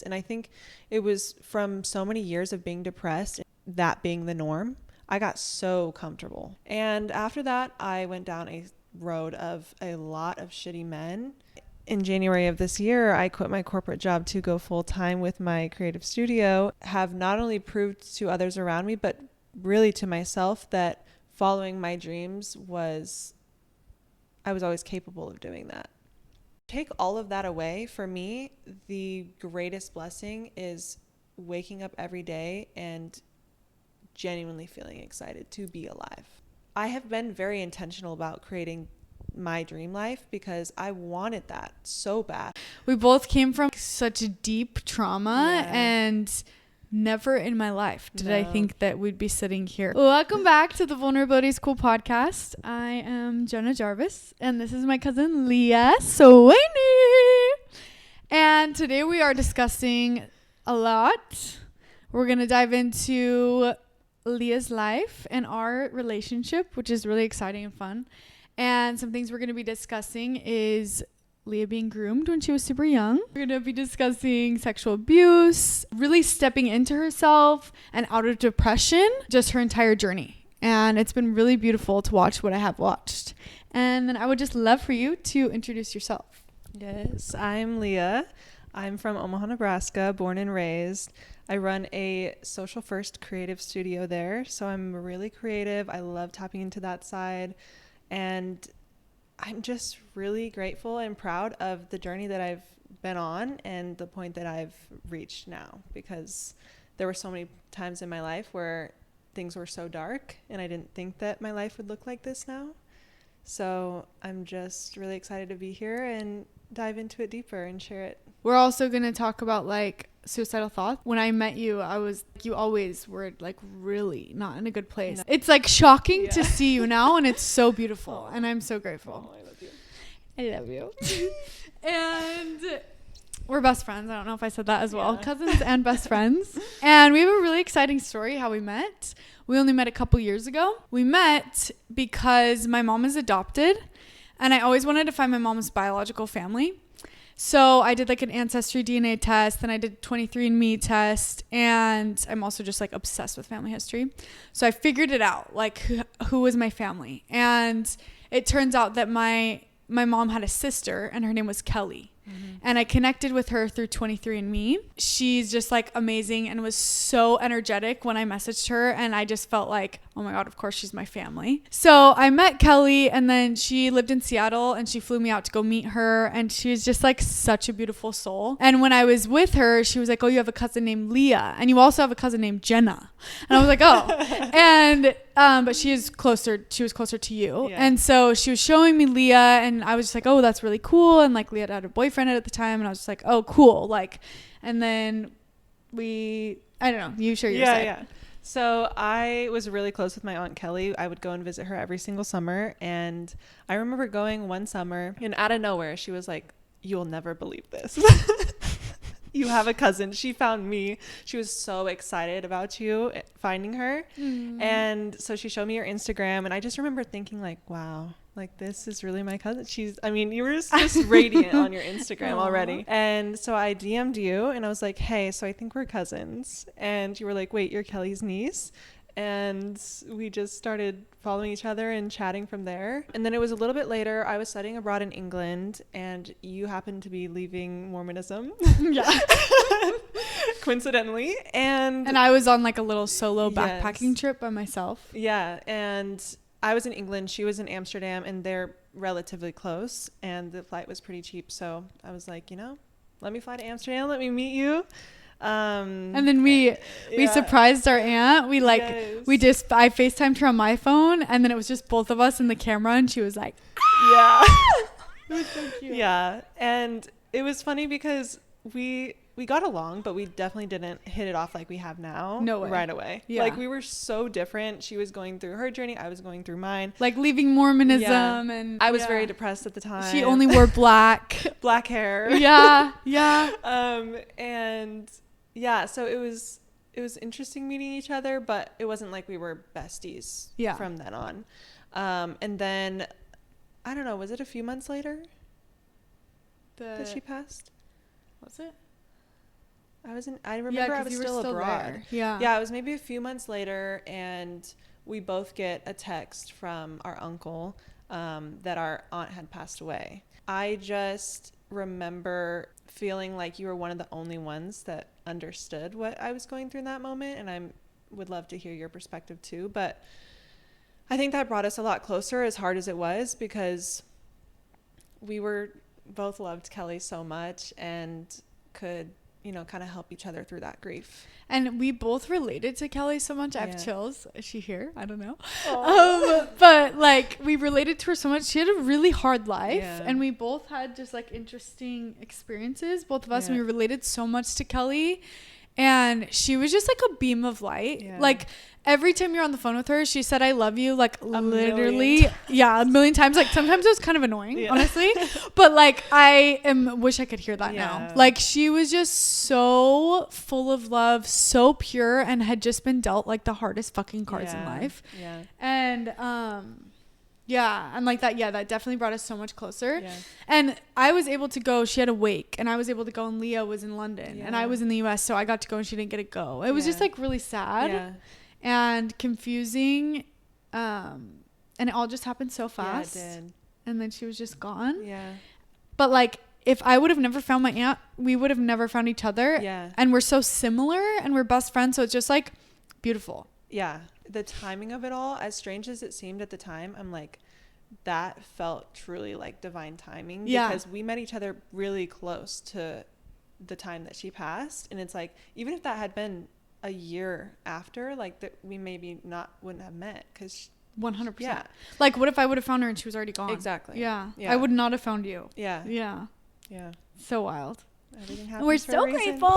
And I think it was from so many years of being depressed, that being the norm, I got so comfortable. And after that, I went down a road of a lot of shitty men. In January of this year, I quit my corporate job to go full time with my creative studio. Have not only proved to others around me, but really to myself that following my dreams I was always capable of doing that. Take all of that away, for me, the greatest blessing is waking up every day and genuinely feeling excited to be alive. I have been very intentional about creating my dream life because I wanted that so bad. We both came from such a deep trauma, and never in my life did I think that we'd be sitting here. Welcome back to the Vulnerability School podcast. I am Jenna Jarvis, and this is my cousin Leah Sweeney. And today we are discussing a lot. We're going to dive into Leah's life and our relationship, which is really exciting and fun. And some things we're going to be discussing is Leah being groomed when she was super young. We're going to be discussing sexual abuse, really stepping into herself and out of depression, just her entire journey. And it's been really beautiful to watch what I have watched. And then I would just love for you to introduce yourself. Yes, I'm Leah. I'm from Omaha, Nebraska, born and raised. I run a social first creative studio there. So I'm really creative. I love tapping into that side. And I'm just really grateful and proud of the journey that I've been on and the point that I've reached now, because there were so many times in my life where things were so dark and I didn't think that my life would look like this now. So I'm just really excited to be here and dive into it deeper and share it. We're also going to talk about suicidal thoughts. When I met you, you always were really not in a good place. No. It's shocking to see you now, and it's so beautiful. And I'm so grateful. I love you. And we're best friends. I don't know if I said that as well. Cousins and best friends. And we have a really exciting story how we met. We only met a couple years ago. We met because my mom is adopted, and I always wanted to find my mom's biological family. So I did an ancestry DNA test, then I did 23andMe test, and I'm also just obsessed with family history. So I figured it out, who was my family. And it turns out that my mom had a sister, and her name was Kelly. Mm-hmm. And I connected with her through 23andMe. She's just amazing and was so energetic when I messaged her. And I just felt oh my God, of course she's my family. So I met Kelly, and then she lived in Seattle, and she flew me out to go meet her. And she was just such a beautiful soul. And when I was with her, she was oh, you have a cousin named Leah, and you also have a cousin named Jenna. And I was oh. And but she was closer to you. Yeah. And so she was showing me Leah, and I was just oh, that's really cool. And Leah had a boyfriend at the time, and I was just oh, cool. And then I don't know, you share your side. Yeah. So I was really close with my Aunt Kelly. I would go and visit her every single summer. And I remember going one summer, and out of nowhere, she was you'll never believe this. You have a cousin. She found me. She was so excited about you finding her. Mm. And so she showed me your Instagram, and I just remember thinking wow, this is really my cousin. You were just radiant on your Instagram already. And so I DM'd you, and I was hey, so I think we're cousins. And you were wait, you're Kelly's niece? And we just started following each other and chatting from there. And then it was a little bit later, I was studying abroad in England, and you happened to be leaving Mormonism. Yeah. Coincidentally. And I was on a little solo backpacking trip by myself. Yeah. And I was in England, she was in Amsterdam, and they're relatively close, and the flight was pretty cheap. So I was let me fly to Amsterdam, let me meet you. And then we surprised our aunt. I FaceTimed her on my phone, and then it was just both of us in the camera, and she was yeah. It was so cute. Yeah. And it was funny because we got along, but we definitely didn't hit it off like we have now. No way. Right away. Yeah. We were so different. She was going through her journey, I was going through mine. Leaving Mormonism, and I was very depressed at the time. She only wore black hair. Yeah. And yeah, so it was interesting meeting each other, but it wasn't we were besties from then on. And then I don't know, was it a few months later that she passed? Was it? I remember I was still abroad. There. Yeah. Yeah, it was maybe a few months later, and we both get a text from our uncle that our aunt had passed away. I just remember feeling like you were one of the only ones that understood what I was going through in that moment, and I would love to hear your perspective too. But I think that brought us a lot closer, as hard as it was, because we were both loved Kelly so much and could, you know, kind of help each other through that grief. And we both related to Kelly so much. I have chills. Is she here? I don't know. But like, we related to her so much. She had a really hard life, and we both had just like interesting experiences, both of us, and we related so much to Kelly. And she was just like a beam of light. Like, every time you're on the phone with her, she said, I love you, like literally, a million times. Like, sometimes it was kind of annoying, honestly. But like, wish I could hear that now. Like, she was just so full of love, so pure, and had just been dealt like the hardest fucking cards in life. And and like that, that definitely brought us so much closer. And I was able to go. She had a wake, and I was able to go, and Leah was in London, and I was in the US, so I got to go, and she didn't get to go. It was just like really sad and confusing, and it all just happened so fast. Yeah, it did. And then she was just gone. But like, if I would have never found my aunt, we would have never found each other. And we're so similar, and we're best friends, so it's just like beautiful. The timing of it all, as strange as it seemed at the time, I'm like, that felt truly like divine timing, because we met each other really close to the time that she passed. And it's like, even if that had been a year after, like, that we maybe wouldn't have met, because 100%. Like, what if I would have found her and she was already gone? Exactly. I would not have found you. So wild. Everything happens. We're so grateful.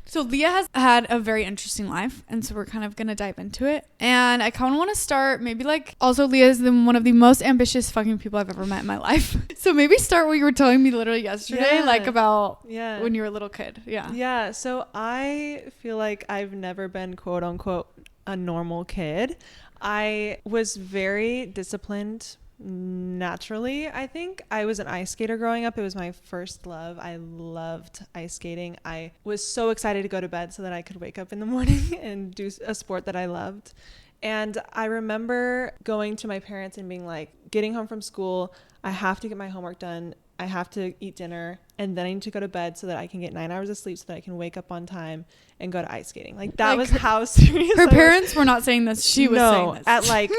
So Leah has had a very interesting life, and so we're kind of gonna dive into it. And I kind of want to start maybe like, also Leah is one of the most ambitious fucking people I've ever met in my life. So maybe start what you were telling me literally yesterday, like about when you were a little kid. So I feel like I've never been quote unquote a normal kid. I was very disciplined naturally. I think I was an ice skater growing up. It was my first love. I loved ice skating. I was so excited to go to bed so that I could wake up in the morning and do a sport that I loved. And I remember going to my parents and being like, getting home from school, I have to get my homework done, I have to eat dinner, and then I need to go to bed so that I can get 9 hours of sleep so that I can wake up on time and go to ice skating. Like, that was how serious her parents were not saying this. She was saying this. At like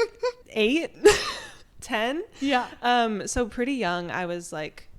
8 10. So pretty young. I was like,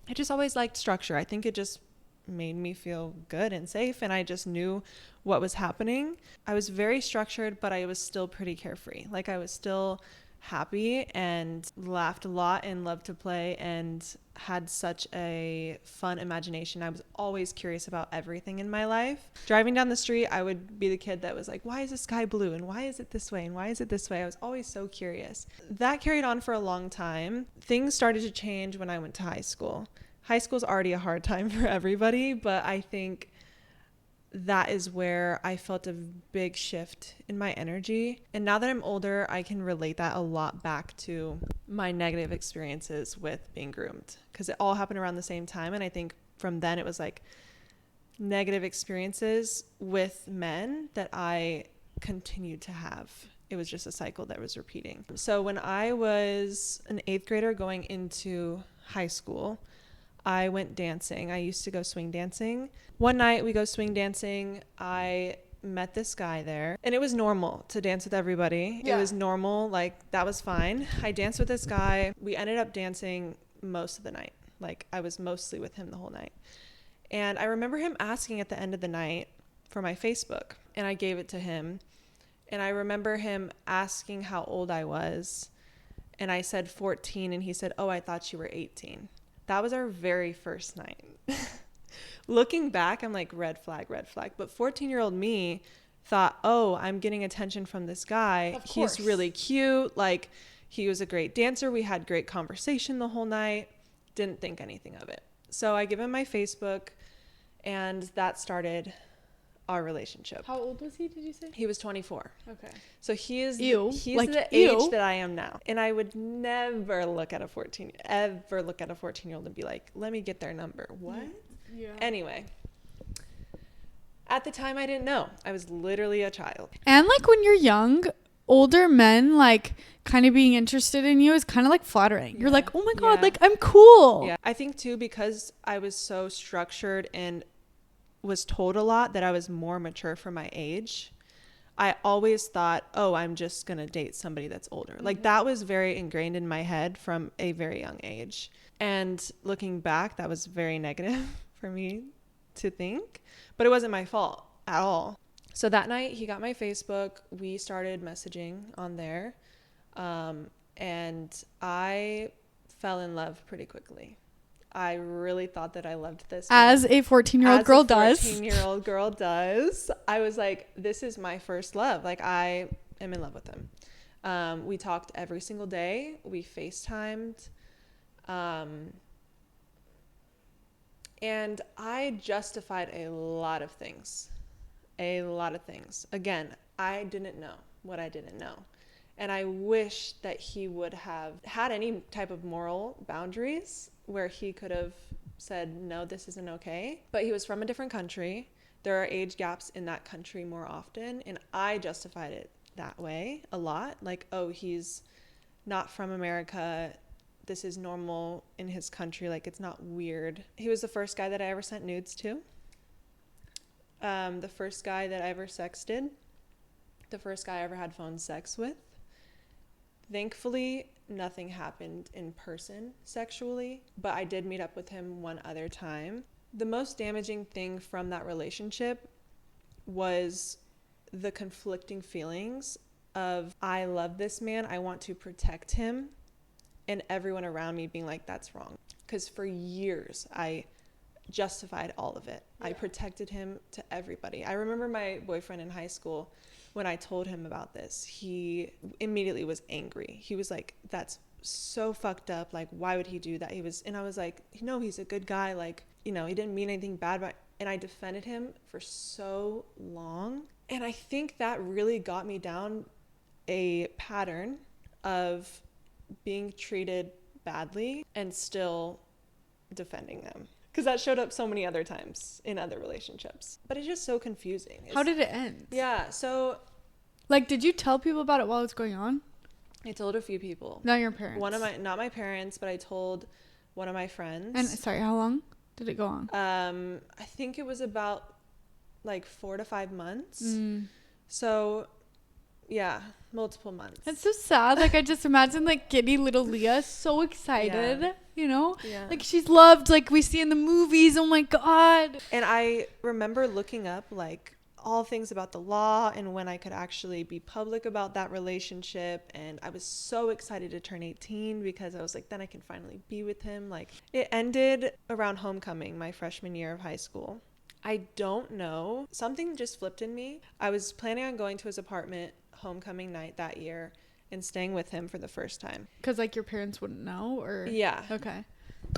I just always liked structure. I think it just made me feel good and safe, and I just knew what was happening. I was very structured, but I was still pretty carefree. Like, I was still happy and laughed a lot and loved to play and had such a fun imagination. I was always curious about everything in my life. Driving down the street, I would be the kid that was like, why is the sky blue? And why is it this way? And why is it this way? I was always so curious. That carried on for a long time. Things started to change when I went to high school. High school is already a hard time for everybody, but I think that is where I felt a big shift in my energy. And now that I'm older, I can relate that a lot back to my negative experiences with being groomed, because it all happened around the same time. And I think from then it was like negative experiences with men that I continued to have. It was just a cycle that was repeating. So when I was an 8th grader going into high school, I went dancing. I used to go swing dancing. One night we go swing dancing. I met this guy there, and it was normal to dance with everybody. It was normal. Like, that was fine. I danced with this guy. We ended up dancing most of the night. Like, I was mostly with him the whole night. And I remember him asking at the end of the night for my Facebook, and I gave it to him. And I remember him asking how old I was, and I said 14, and he said, oh, I thought you were 18. That was our very first night. Looking back, I'm like, red flag, red flag. But 14-year-old me thought, oh, I'm getting attention from this guy. He's really cute. Like, he was a great dancer. We had great conversation the whole night. Didn't think anything of it. So I give him my Facebook, and that started our relationship. How old was he, did you say? He was 24. Okay. So he's like the age that I am now. And I would never look at a 14-year-old and be like, let me get their number. What? Yeah. Anyway, At the time, I didn't know. I was literally a child. And like when you're young, older men like kind of being interested in you is kind of like flattering. You're like, oh my God, like I'm cool. Yeah. I think too, because I was so structured and was told a lot that I was more mature for my age. I always thought, oh, I'm just going to date somebody that's older. Like that was very ingrained in my head from a very young age. And looking back, that was very negative for me to think, but it wasn't my fault at all. So that night he got my Facebook. We started messaging on there. And I fell in love pretty quickly. I really thought that I loved this man. As a 14-year-old girl does. 14-year-old girl does. I was like, this is my first love. Like I am in love with him. We talked every single day. We FaceTimed. And I justified a lot of things. Again, I didn't know what I didn't know. And I wish that he would have had any type of moral boundaries where he could have said, no, this isn't okay. But he was from a different country. There are age gaps in that country more often. And I justified it that way a lot. Like, oh, he's not from America. This is normal in his country. Like, it's not weird. He was the first guy that I ever sent nudes to. The first guy that I ever sexted. The first guy I ever had phone sex with. Thankfully, nothing happened in person sexually, but I did meet up with him one other time. The most damaging thing from that relationship was the conflicting feelings of, I love this man, I want to protect him, and everyone around me being like, that's wrong. Because for years, I justified all of it. Yeah. I protected him to everybody. I remember my boyfriend in high school, when I told him about this, he immediately was angry. He was like, that's so fucked up. Like, why would he do that? And I was like, no, he's a good guy. Like, he didn't mean anything bad. And I defended him for so long. And I think that really got me down a pattern of being treated badly and still defending them. Because that showed up so many other times in other relationships. But it's just so confusing. How did it end? Yeah, so... Like, did you tell people about it while it was going on? I told a few people. Not your parents? Not my parents, but I told one of my friends. And, sorry, how long did it go on? I think it was about, like, 4 to 5 months. So... yeah, multiple months. It's so sad. Like, I just imagine, like, giddy little Leah so excited, Like, she's loved, like, we see in the movies. Oh, my God. And I remember looking up, like, all things about the law and when I could actually be public about that relationship. And I was so excited to turn 18 because I was like, then I can finally be with him. Like, it ended around homecoming, my freshman year of high school. I don't know. Something just flipped in me. I was planning on going to his apartment homecoming night that year and staying with him for the first time. Because, like, your parents wouldn't know? Or yeah. Okay.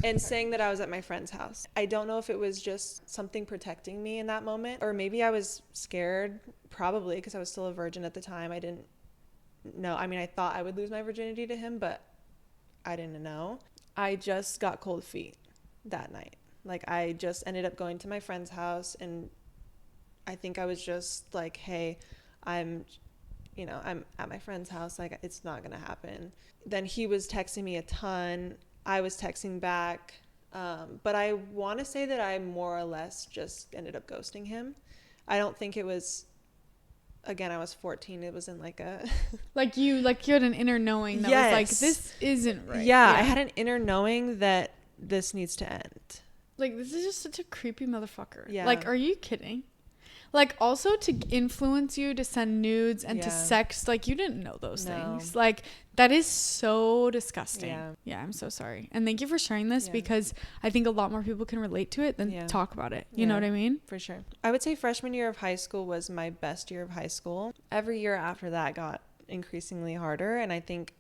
And saying that I was at my friend's house. I don't know if it was just something protecting me in that moment, or maybe I was scared, probably, because I was still a virgin at the time. I didn't know. I mean, I thought I would lose my virginity to him, but I didn't know. I just got cold feet that night. Like, I just ended up going to my friend's house, and I think I was just like, hey, I'm at my friend's house. Like, it's not going to happen. Then he was texting me a ton. I was texting back. But I want to say that I more or less just ended up ghosting him. I don't think it was, again, I was 14. It wasn't like a... you had an inner knowing that was like, this isn't right. Yeah, I had an inner knowing that this needs to end. Like, this is just such a creepy motherfucker. Yeah. Like, are you kidding? Like, also to influence you to send nudes and to sext, like, you didn't know those things. Like, that is so disgusting. Yeah, I'm so sorry. And thank you for sharing this because I think a lot more people can relate to it than talk about it. You know what I mean? For sure. I would say freshman year of high school was my best year of high school. Every year after that got increasingly harder. And I think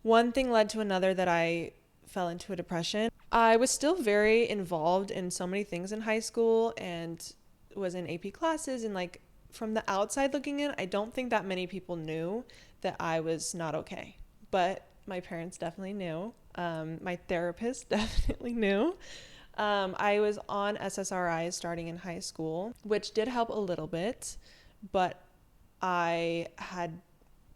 one thing led to another that I fell into a depression. I was still very involved in so many things in high school and was in AP classes, and like from the outside looking in, I don't think that many people knew that I was not okay, but my parents definitely knew. My therapist definitely knew. I was on SSRIs starting in high school, which did help a little bit, but I had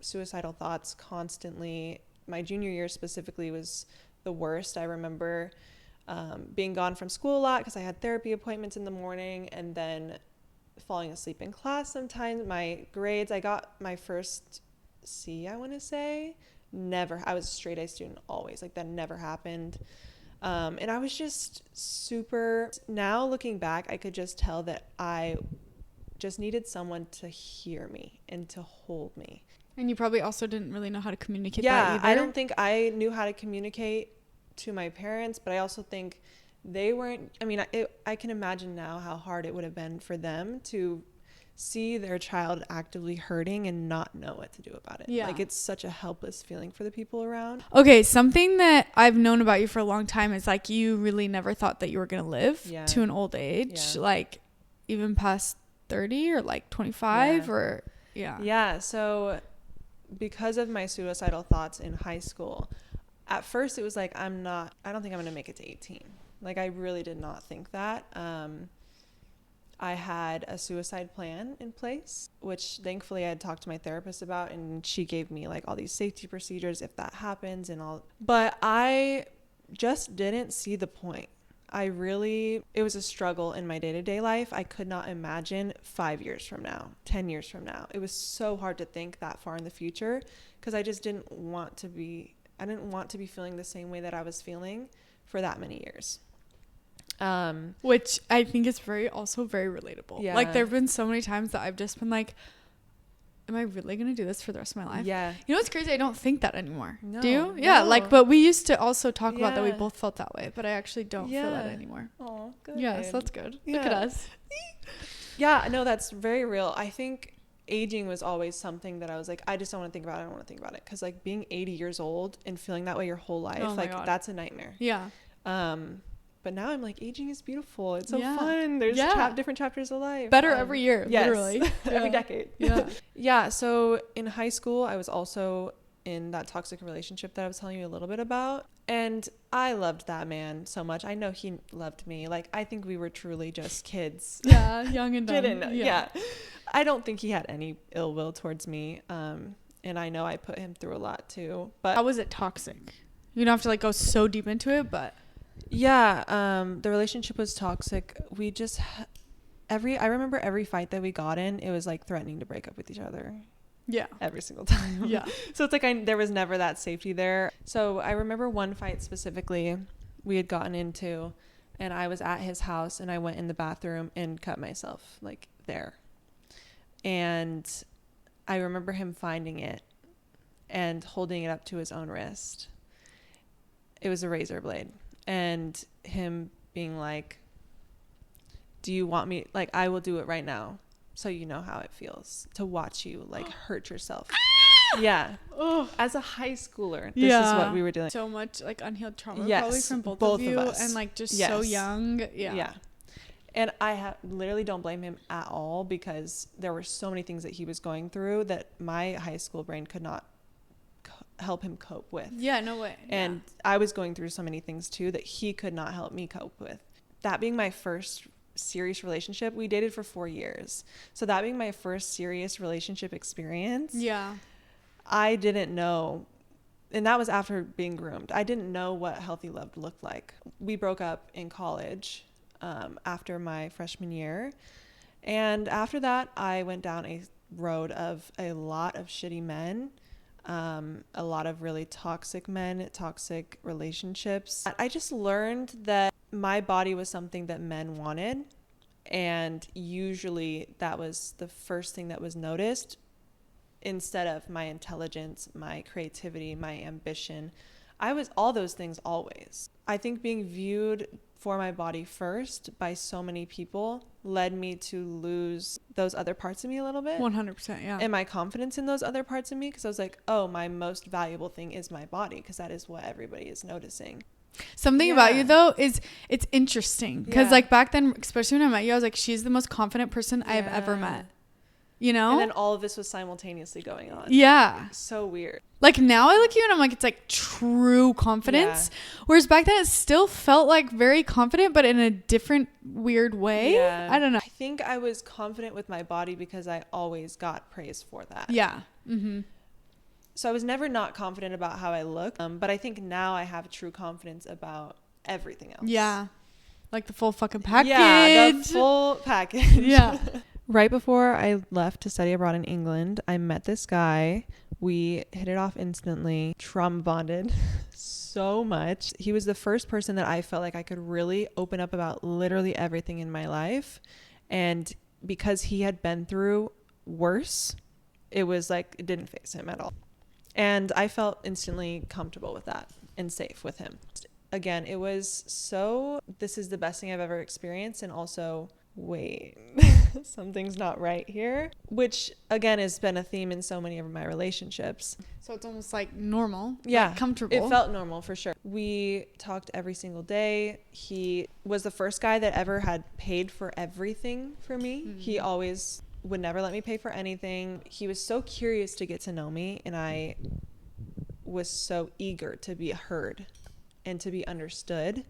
suicidal thoughts constantly. My junior year specifically was the worst. I remember being gone from school a lot because I had therapy appointments in the morning, and then falling asleep in class sometimes. My grades, I got my first C, I want to say. Never. I was a straight A student always. Like, that never happened. And I was just super, now looking back, I could just tell that I just needed someone to hear me and to hold me. And you probably also didn't really know how to communicate that either. I don't think I knew how to communicate to my parents, but I also think they weren't, I mean, I can imagine now how hard it would have been for them to see their child actively hurting and not know what to do about it. Yeah. Like, it's such a helpless feeling for the people around. Okay, something that I've known about you for a long time is like you really never thought that you were going to live to an old age, like even past 30 or like 25 or Yeah, so because of my suicidal thoughts in high school, at first it was like, I don't think I'm going to make it to 18. Like, I really did not think that. I had a suicide plan in place, which thankfully I had talked to my therapist about, and she gave me like all these safety procedures if that happens and all. But I just didn't see the point. It was a struggle in my day-to-day life. I could not imagine 5 years from now, 10 years from now. It was so hard to think that far in the future because I just didn't want to be feeling the same way that I was feeling for that many years. Which I think is also very relatable. Yeah. Like, there have been so many times that I've just been like, am I really going to do this for the rest of my life? Yeah. You know what's crazy? I don't think that anymore. No, do you? no. Yeah. Like, but we used to also talk about that we both felt that way, but I actually don't feel that anymore. Oh, good. Yeah, so that's good. Yeah. Look at us. Yeah, no, that's very real. I think aging was always something that I was like, I just don't want to think about it. I don't want to think about it. Because, like, being 80 years old and feeling that way your whole life, like, that's a nightmare. Yeah. But now I'm like, aging is beautiful. It's so fun. There's different chapters of life. Better every year, literally. Every decade. Yeah. Yeah, so in high school, I was also in that toxic relationship that I was telling you a little bit about. And I loved that man so much. I know he loved me. Like, I think we were truly just kids. Yeah, young and dumb. Yeah. I don't think he had any ill will towards me. And I know I put him through a lot too. But how was it toxic? You don't have to like go so deep into it, but yeah, the relationship was toxic. We just I remember every fight that we got in, it was like threatening to break up with each other. Yeah. Every single time. Yeah. So it's like there was never that safety there. So I remember one fight specifically we had gotten into, and I was at his house and I went in the bathroom and cut myself like there. And I remember him finding it and holding it up to his own wrist. It was a razor blade. And him being like, do you want me, like, I will do it right now so you know how it feels to watch you like hurt yourself. Yeah. As a high schooler, this is what we were doing. So much like unhealed trauma probably from both of you, us. and like just so young. Yeah. And I literally don't blame him at all, because there were so many things that he was going through that my high school brain could not help him cope with. Yeah, no way. And I was going through so many things too that he could not help me cope with. That being my first serious relationship, we dated for 4 years. So that being my first serious relationship experience, I didn't know, and that was after being groomed. I didn't know what healthy love looked like. We broke up in college after my freshman year. And after that, I went down a road of a lot of shitty men, a lot of really toxic men, toxic relationships. I just learned that my body was something that men wanted. And usually that was the first thing that was noticed, instead of my intelligence, my creativity, my ambition. I was all those things always. I think being viewed for my body first by so many people led me to lose those other parts of me a little bit. 100%, yeah. And my confidence in those other parts of me, because I was like, oh, my most valuable thing is my body, because that is what everybody is noticing. Something about you though is it's interesting because like back then, especially when I met you, I was like, she's the most confident person I have ever met. you know? And then all of this was simultaneously going on. Yeah. So weird. Like now I look at you and I'm like, it's like true confidence. Yeah. Whereas back then it still felt like very confident, but in a different weird way. Yeah. I don't know. I think I was confident with my body because I always got praise for that. Yeah. Mm-hmm. So I was never not confident about how I look. But I think now I have true confidence about everything else. Yeah. Like the full fucking package. Yeah, the full package. Yeah. Right before I left to study abroad in England, I met this guy. We hit it off instantly, trauma bonded so much. He was the first person that I felt like I could really open up about literally everything in my life. And because he had been through worse, it was like, it didn't faze him at all. And I felt instantly comfortable with that and safe with him. Again, it was so, this is the best thing I've ever experienced. And also, wait, something's not right here, which again has been a theme in so many of my relationships. So it's almost like normal. Yeah. Like comfortable. It felt normal for sure. We talked every single day. He was the first guy that ever had paid for everything for me. Mm-hmm. He always would never let me pay for anything. He was so curious to get to know me, and I was so eager to be heard and to be understood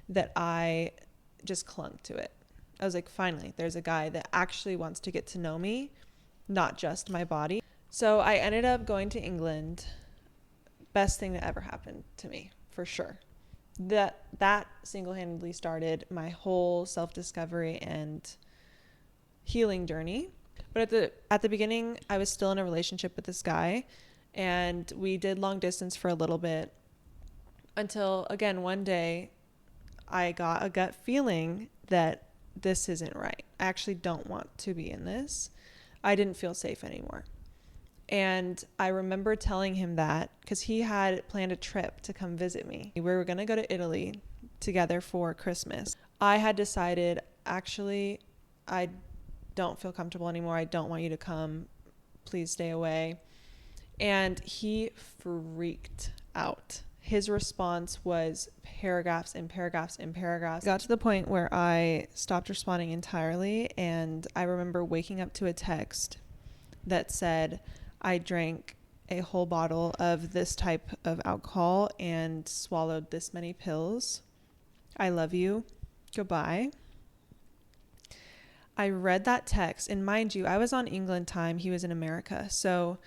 that I just clung to it. I was like, finally, there's a guy that actually wants to get to know me, not just my body. So I ended up going to England. Best thing that ever happened to me, for sure. That single-handedly started my whole self-discovery and healing journey. But at the beginning, I was still in a relationship with this guy, and we did long distance for a little bit until, again, one day I got a gut feeling that this isn't right. I actually don't want to be in this. I didn't feel safe anymore. And I remember telling him that because he had planned a trip to come visit me. We were going to go to Italy together for Christmas. I had decided, actually, I don't feel comfortable anymore. I don't want you to come. Please stay away. And he freaked out. His response was paragraphs and paragraphs and paragraphs. It got to the point where I stopped responding entirely, and I remember waking up to a text that said, I drank a whole bottle of this type of alcohol and swallowed this many pills. I love you. Goodbye. I read that text, and mind you, I was on England time. He was in America. So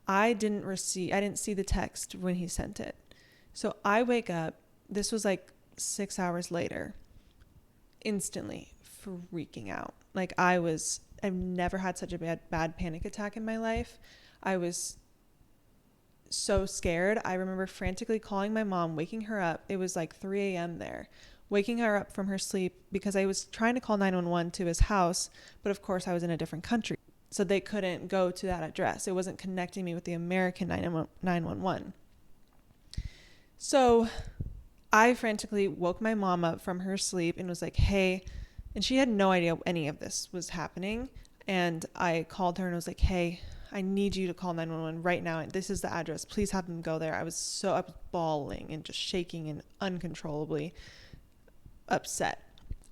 I didn't see the text when he sent it. So I wake up, this was like 6 hours later, instantly freaking out. Like I've never had such a bad panic attack in my life. I was so scared. I remember frantically calling my mom, waking her up. It was like 3 a.m. there, waking her up from her sleep because I was trying to call 911 to his house. But of course I was in a different country, so they couldn't go to that address. It wasn't connecting me with the American 911. So I frantically woke my mom up from her sleep and was like, hey, and she had no idea any of this was happening. And I called her and was like, hey, I need you to call 911 right now. This is the address. Please have them go there. I was bawling and just shaking and uncontrollably upset.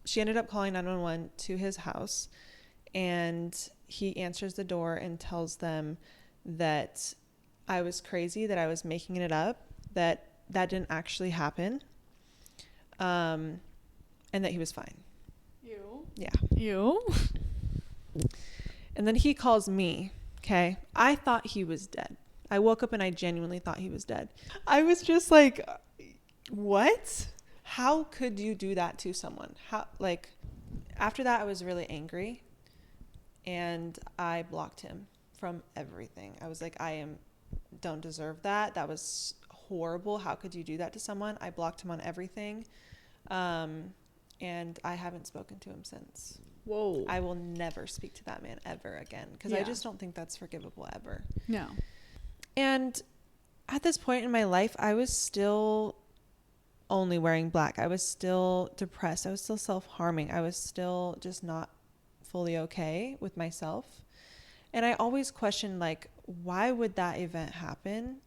She ended up calling 911 to his house, and he answers the door and tells them that I was crazy, that I was making it up, that didn't actually happen, and that he was fine. You? Yeah. You? And then he calls me, okay? I thought he was dead. I woke up and I genuinely thought he was dead. I was just like, what? How could you do that to someone? After that, I was really angry, and I blocked him from everything. I was like, don't deserve that. That was horrible. How could you do that to someone? I blocked him on everything. And I haven't spoken to him since. Whoa. I will never speak to that man ever again, because I just don't think that's forgivable ever. No. And at this point in my life, I was still only wearing black. I was still depressed. I was still self-harming. I was still just not fully okay with myself. And I always questioned, like, why would that event happen?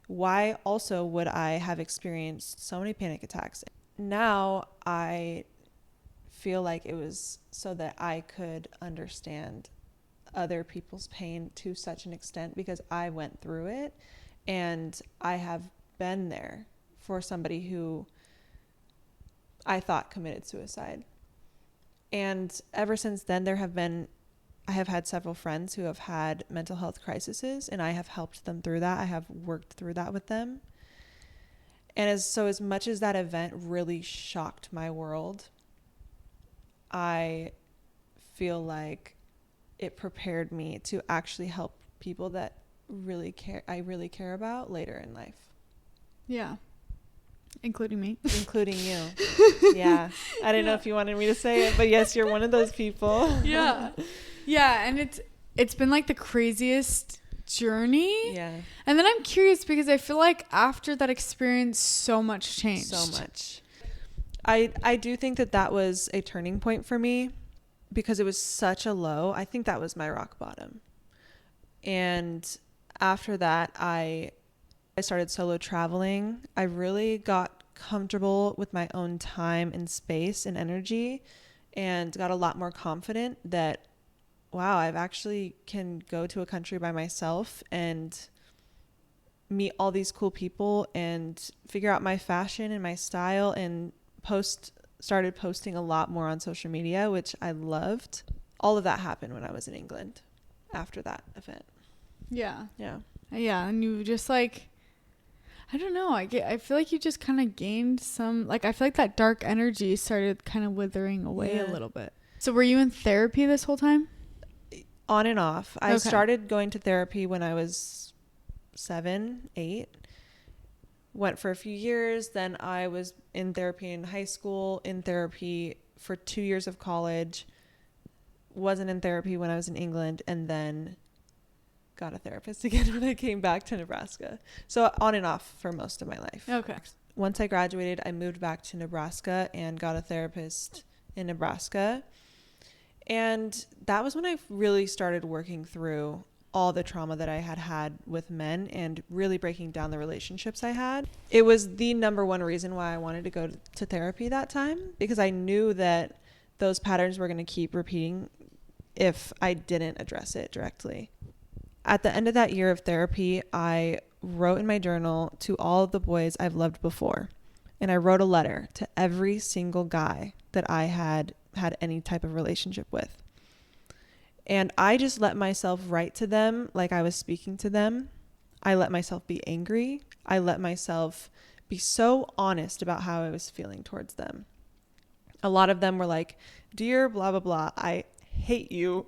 Why also would I have experienced so many panic attacks? Now I feel like it was so that I could understand other people's pain to such an extent because I went through it, and I have been there for somebody who I thought committed suicide. And ever since then, I have had several friends who have had mental health crises, and I have helped them through that. I have worked through that with them. And as much as that event really shocked my world, I feel like it prepared me to actually help people that I really care about later in life. Yeah. Including me. Including you. Yeah. I didn't know if you wanted me to say it, but yes, you're one of those people. Yeah. Yeah. And it's been like the craziest journey. Yeah. And then I'm curious because I feel like after that experience, so much changed. So much. I do think that was a turning point for me because it was such a low. I think that was my rock bottom. And after that, I started solo traveling. I really got comfortable with my own time and space and energy, and got a lot more confident that, wow, I've actually can go to a country by myself and meet all these cool people and figure out my fashion and my style, and started posting a lot more on social media, which I loved. All of that happened when I was in England after that event. Yeah. Yeah. Yeah. And you just like, I don't know. I feel like you just kind of gained some, like, I feel like that dark energy started kind of withering away a little bit. So were you in therapy this whole time? On and off. I started going to therapy when I was 7, 8. Went for a few years. Then I was in therapy in high school, in therapy for 2 years of college. Wasn't in therapy when I was in England, and then got a therapist again when I came back to Nebraska. So on and off for most of my life. Okay. Once I graduated, I moved back to Nebraska and got a therapist in Nebraska. And that was when I really started working through all the trauma that I had with men and really breaking down the relationships I had. It was the number one reason why I wanted to go to therapy that time, because I knew that those patterns were going to keep repeating if I didn't address it directly. At the end of that year of therapy, I wrote in my journal to all of the boys I've loved before. And I wrote a letter to every single guy that I had any type of relationship with. And I just let myself write to them like I was speaking to them. I let myself be angry. I let myself be so honest about how I was feeling towards them. A lot of them were like, "Dear blah, blah, blah, I hate you.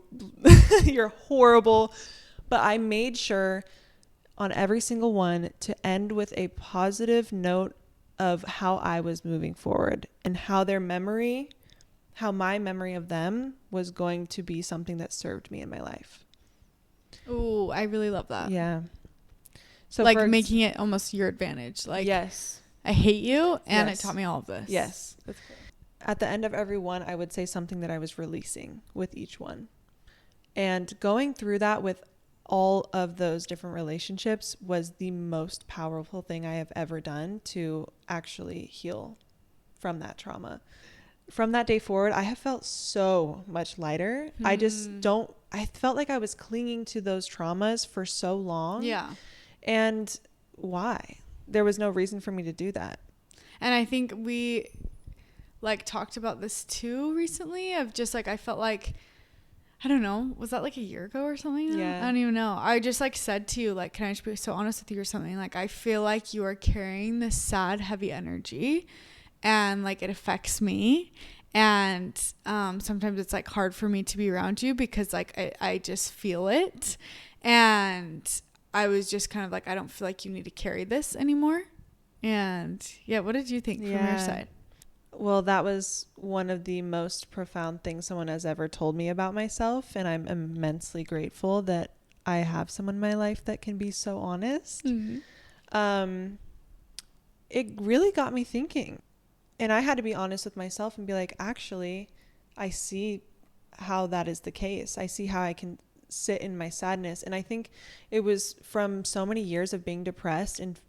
You're horrible." But I made sure on every single one to end with a positive note of how I was moving forward and how my memory of them was going to be something that served me in my life. Ooh, I really love that. Yeah. So like making it almost your advantage. Like, yes, I hate you and yes. it taught me all of this. Yes. That's cool. At the end of every one, I would say something that I was releasing with each one. And going through that with all of those different relationships was the most powerful thing I have ever done to actually heal from that trauma. From that day forward, I have felt so much lighter. I felt like I was clinging to those traumas for so long. Yeah. And why? There was no reason for me to do that. And I think we like talked about this too recently of just like, I felt like, I don't know, was that like a year ago or something? Yeah. I don't even know. I just like said to you, like, can I just be so honest with you or something? Like, I feel like you are carrying this sad, heavy energy and like it affects me. And sometimes it's like hard for me to be around you because like I just feel it. And I was just kind of like, I don't feel like you need to carry this anymore. And yeah, what did you think from your side? Well, that was one of the most profound things someone has ever told me about myself. And I'm immensely grateful that I have someone in my life that can be so honest. Mm-hmm. It really got me thinking. And I had to be honest with myself and be like, actually, I see how that is the case. I see how I can sit in my sadness. And I think it was from so many years of being depressed and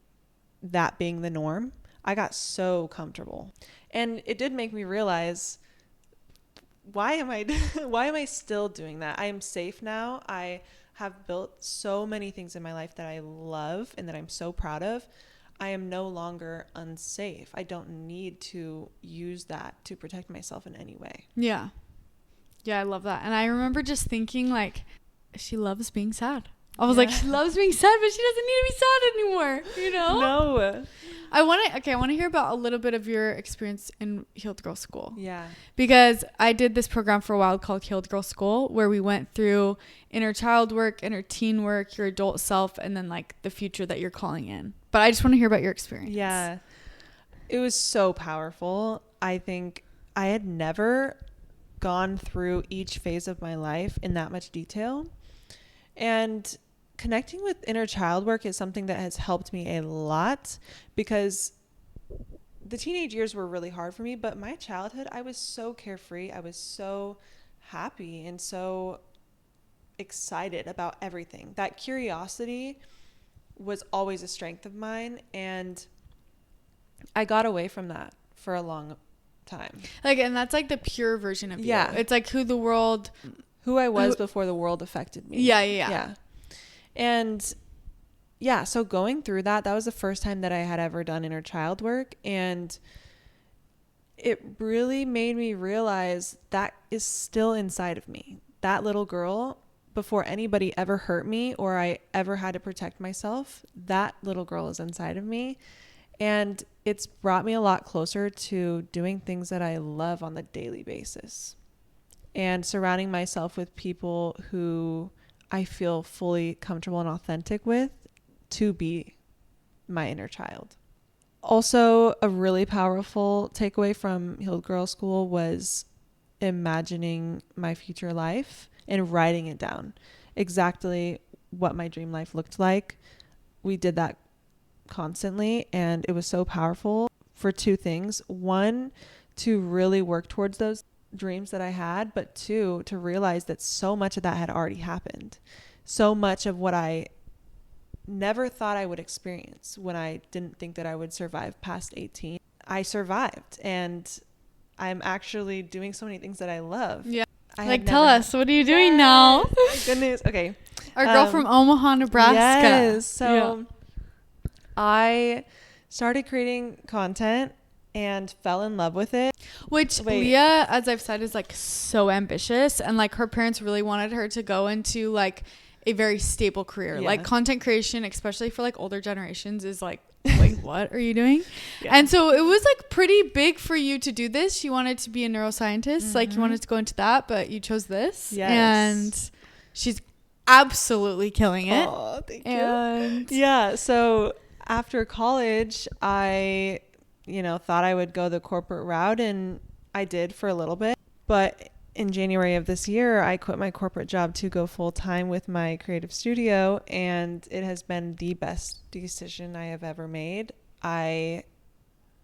that being the norm, I got so comfortable. And it did make me realize why am I why am I still doing that? I am safe now. I have built so many things in my life that I love and that I'm so proud of. I am no longer unsafe. I don't need to use that to protect myself in any way. Yeah. Yeah, I love that. And I remember just thinking, like, she loves being sad. I was like, she loves being sad, but she doesn't need to be sad anymore, you know? No. I want to hear about a little bit of your experience in Healed Girl School. Yeah. Because I did this program for a while called Healed Girl School, where we went through inner child work, inner teen work, your adult self, and then like the future that you're calling in. But I just want to hear about your experience. Yeah. It was so powerful. I think I had never gone through each phase of my life in that much detail. And connecting with inner child work is something that has helped me a lot, because the teenage years were really hard for me, but my childhood, I was so carefree. I was so happy and so excited about everything. That curiosity was always a strength of mine, and I got away from that for a long time. Like, and that's like the pure version of you. Yeah. It's like who I was before the world affected me. Yeah. And yeah, so going through that was the first time that I had ever done inner child work, and it really made me realize that is still inside of me. That little girl, before anybody ever hurt me or I ever had to protect myself, that little girl is inside of me. And it's brought me a lot closer to doing things that I love on the daily basis, and surrounding myself with people who I feel fully comfortable and authentic with to be my inner child. Also, a really powerful takeaway from Healed Girl School was imagining my future life and writing it down, exactly what my dream life looked like. We did that constantly, and it was so powerful for two things. One, to really work towards those dreams that I had, but two, to realize that so much of that had already happened. So much of what I never thought I would experience when I didn't think that I would survive past 18, I survived, and I'm actually doing so many things that I love. Yeah. Like, tell us, what are you doing now? Good news. Okay. Our girl from Omaha, Nebraska. Yes. So I started creating content and fell in love with it. Which Leah, as I've said, is like so ambitious, and like her parents really wanted her to go into like a very stable career. Yeah. Like content creation, especially for like older generations, is like, wait, what are you doing? Yeah. And so it was like pretty big for you to do this. You wanted to be a neuroscientist, like you wanted to go into that, but you chose this. Yes. And she's absolutely killing it. Oh, thank you. Yeah. So after college, I thought I would go the corporate route, and I did for a little bit. But in January of this year, I quit my corporate job to go full time with my creative studio, and it has been the best decision I have ever made. I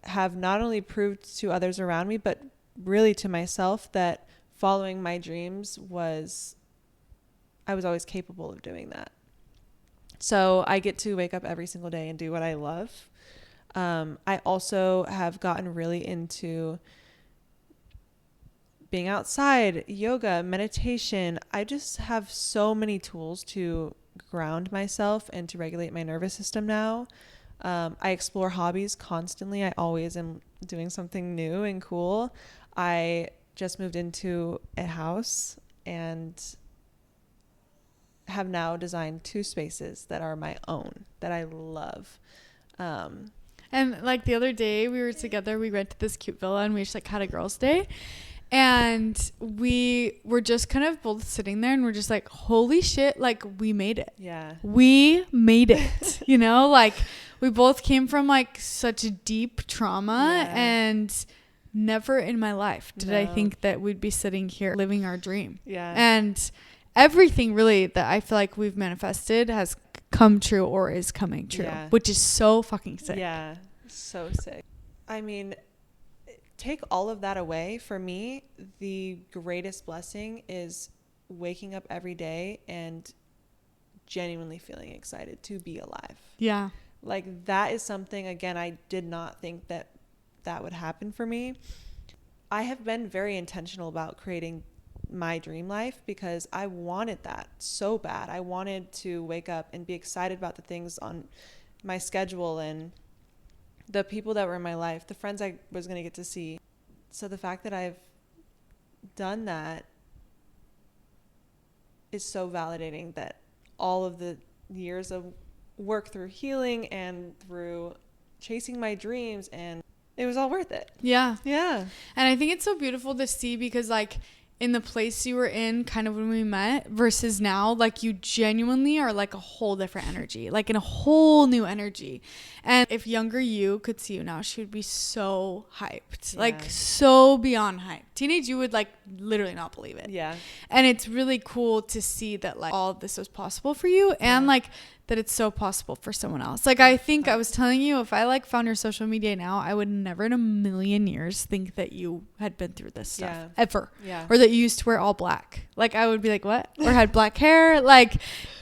have not only proved to others around me, but really to myself, that following my dreams I was always capable of doing that. So I get to wake up every single day and do what I love. I also have gotten really into being outside, yoga, meditation. I just have so many tools to ground myself and to regulate my nervous system now. I explore hobbies constantly. I always am doing something new and cool. I just moved into a house and have now designed 2 spaces that are my own, that I love. And like the other day we were together, we rented this cute villa, and we just like had a girls' day, and we were just kind of both sitting there, and we're just like, holy shit, like we made it. Yeah. We made it. Like we both came from like such a deep trauma, and never in my life did I think that we'd be sitting here living our dream. Yeah. And everything really that I feel like we've manifested has come true or is coming true, which is so fucking sick. Yeah, so sick. I mean, take all of that away. For me, the greatest blessing is waking up every day and genuinely feeling excited to be alive. Yeah. Like that is something, again, I did not think that would happen for me. I have been very intentional about creating my dream life because I wanted that so bad. I wanted to wake up and be excited about the things on my schedule and the people that were in my life, the friends I was going to get to see. So the fact that I've done that is so validating, that all of the years of work through healing and through chasing my dreams, and it was all worth it. Yeah. Yeah. And I think it's so beautiful to see because like in the place you were in kind of when we met versus now, like you genuinely are like a whole different energy, like in a whole new energy. And if younger you could see you now, she would be so hyped, like so beyond hyped. Teenage you would like literally not believe it. Yeah. And it's really cool to see that like all of this was possible for you and like that it's so possible for someone else. Like I think I was telling you, if I like found your social media now, I would never in a million years think that you had been through this stuff ever. Yeah. Or that you used to wear all black. Like I would be like, what? Or had black hair. Like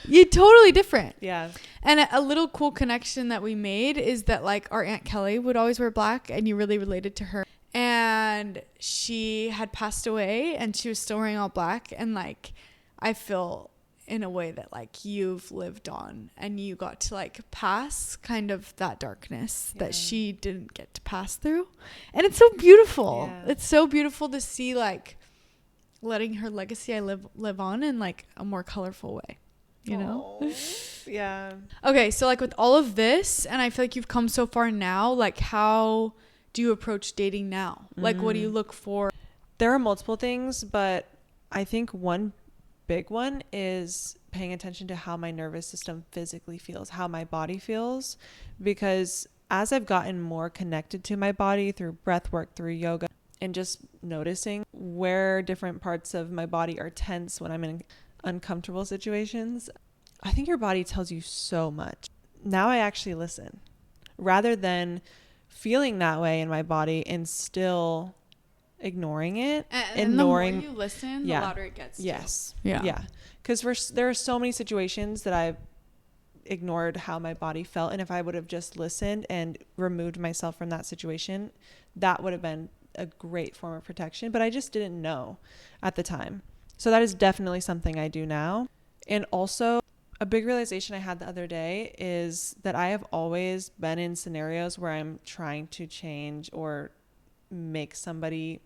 you're totally different. Yeah. And a little cool connection that we made is that like our Aunt Kelly would always wear black and you really related to her. And she had passed away and she was still wearing all black. And like, I feel in a way that like you've lived on and you got to like pass kind of that darkness that she didn't get to pass through. And it's so beautiful. It's so beautiful to see like letting her legacy I live on in like a more colorful way, you know? Yeah. Okay, so like with all of this, and I feel like you've come so far now, like how do you approach dating now? Like what do you look for? There are multiple things, but I think one big one is paying attention to how my nervous system physically feels, how my body feels, because as I've gotten more connected to my body through breath work, through yoga, and just noticing where different parts of my body are tense when I'm in uncomfortable situations, I think your body tells you so much. Now I actually listen rather than feeling that way in my body and still ignoring it. And ignoring, the more you listen, the louder it gets. Yes. Too. Yeah. Because there are so many situations that I've ignored how my body felt. And if I would have just listened and removed myself from that situation, that would have been a great form of protection. But I just didn't know at the time. So that is definitely something I do now. And also a big realization I had the other day is that I have always been in scenarios where I'm trying to change or make somebody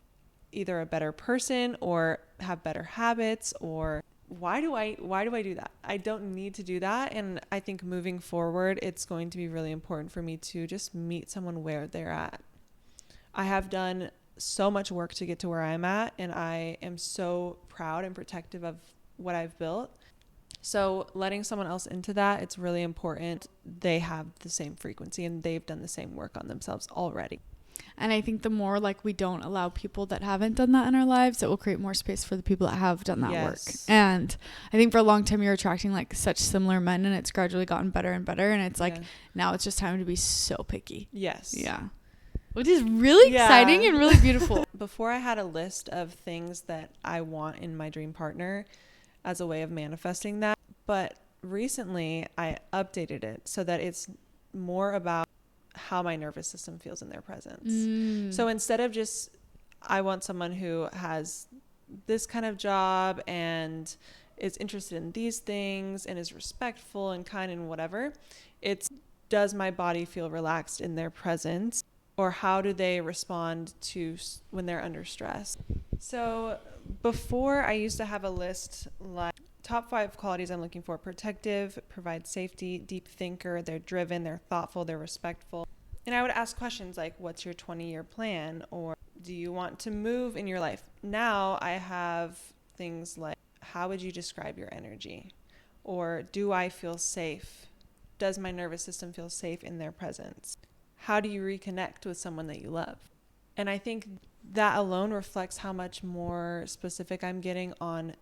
either a better person or have better habits. Or why do I do that? I don't need to do that. And I think moving forward, it's going to be really important for me to just meet someone where they're at. I have done so much work to get to where I'm at, and I am so proud and protective of what I've built. So letting someone else into that, it's really important. They have the same frequency and they've done the same work on themselves already. And I think the more like we don't allow people that haven't done that in our lives, it will create more space for the people that have done that work. And I think for a long time you're attracting like such similar men, and it's gradually gotten better and better. And it's like now it's just time to be so picky. Yes. Yeah. Which is really exciting and really beautiful. Before I had a list of things that I want in my dream partner as a way of manifesting that. But recently I updated it so that it's more about how my nervous system feels in their presence. So instead of just, I want someone who has this kind of job and is interested in these things and is respectful and kind and whatever, it's, does my body feel relaxed in their presence? Or how do they respond to when they're under stress? So before, I used to have a list like top 5 qualities I'm looking for: protective, provide safety, deep thinker, they're driven, they're thoughtful, they're respectful. And I would ask questions like, what's your 20-year plan? Or do you want to move in your life? Now I have things like, how would you describe your energy? Or do I feel safe? Does my nervous system feel safe in their presence? How do you reconnect with someone that you love? And I think that alone reflects how much more specific I'm getting on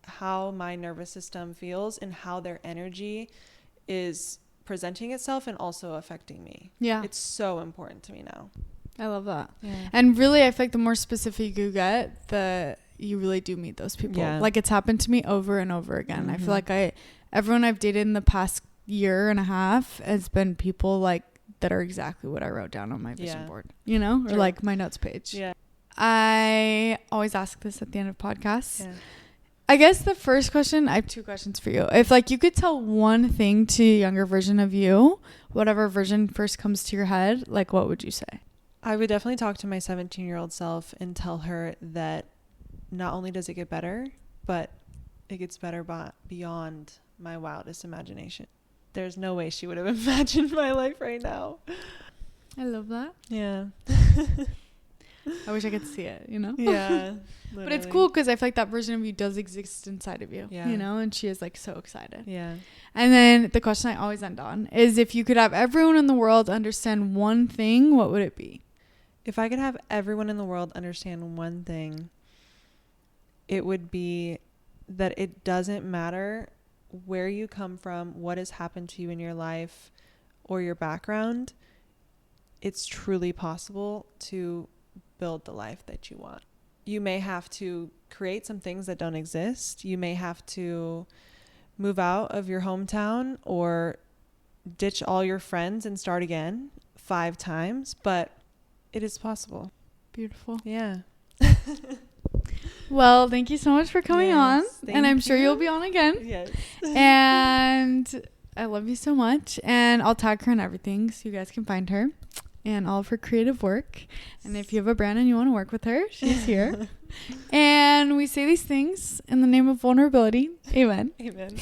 how my nervous system feels and how their energy is presenting itself and also affecting me. Yeah. It's so important to me now. I love that. Yeah. And really, I feel like the more specific you get, the you really do meet those people. Yeah. Like it's happened to me over and over again. Mm-hmm. I feel like everyone I've dated in the past year and a half has been people like that are exactly what I wrote down on my vision board, you know, or like my notes page. Yeah. I always ask this at the end of podcasts. Yeah. I guess the first question, I have 2 questions for you. If like you could tell one thing to a younger version of you, whatever version first comes to your head, like what would you say? I would definitely talk to my 17-year-old self and tell her that not only does it get better, but it gets better beyond my wildest imagination. There's no way she would have imagined my life right now. I love that. Yeah. I wish I could see it, you know? Yeah. But it's cool because I feel like that version of you does exist inside of you, Yeah. you know? And she is like so excited. Yeah. And then the question I always end on is, if you could have everyone in the world understand one thing, what would it be? If I could have everyone in the world understand one thing, it would be that it doesn't matter where you come from, what has happened to you in your life, or your background. It's truly possible to build the life that you want. You may have to create some things that don't exist. You may have to move out of your hometown or ditch all your friends and start again 5 times, but it is possible. Beautiful. Yeah. Well, thank you so much for coming on. And I'm sure you. you'll be on again. Yes. And I love you so much. And I'll tag her and everything so you guys can find her and all of her creative work. And if you have a brand and you want to work with her, she's here. And we say these things in the name of vulnerability. Amen. Amen.